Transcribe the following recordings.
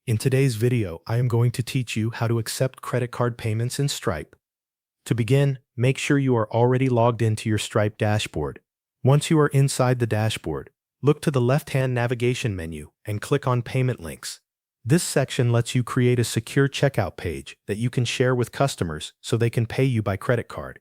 In today's video, I am going to teach you how to accept credit card payments in Stripe. To begin, make sure you are already logged into your Stripe dashboard. Once you are inside the dashboard, look to the left-hand navigation menu and click on Payment Links. This section lets you create a secure checkout page that you can share with customers so they can pay you by credit card.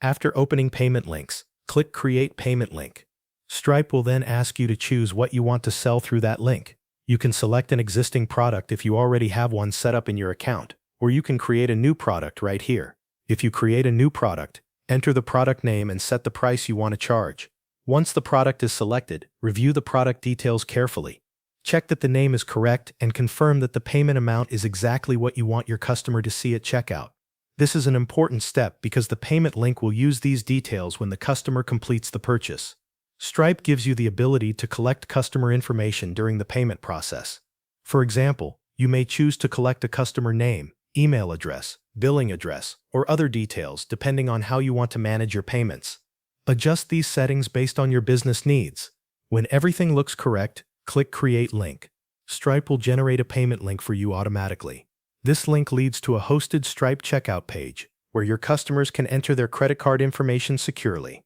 After opening Payment Links, click Create Payment Link. Stripe will then ask you to choose what you want to sell through that link. You can select an existing product if you already have one set up in your account, or you can create a new product right here. If you create a new product, enter the product name and set the price you want to charge. Once the product is selected, review the product details carefully. Check that the name is correct and confirm that the payment amount is exactly what you want your customer to see at checkout. This is an important step because the payment link will use these details when the customer completes the purchase. Stripe gives you the ability to collect customer information during the payment process. For example, you may choose to collect a customer name, email address, billing address, or other details depending on how you want to manage your payments. Adjust these settings based on your business needs. When everything looks correct, click Create Link. Stripe will generate a payment link for you automatically. This link leads to a hosted Stripe checkout page, where your customers can enter their credit card information securely.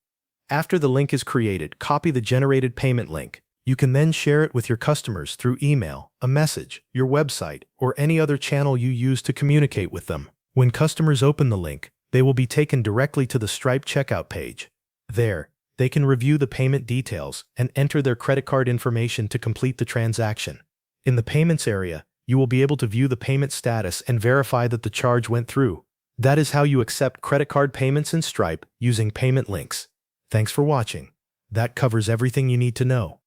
After the link is created, copy the generated payment link. You can then share it with your customers through email, a message, your website, or any other channel you use to communicate with them. When customers open the link, they will be taken directly to the Stripe checkout page. There, they can review the payment details and enter their credit card information to complete the transaction. In the Payments area, you will be able to view the payment status and verify that the charge went through. That is how you accept credit card payments in Stripe using payment links. Thanks for watching. That covers everything you need to know.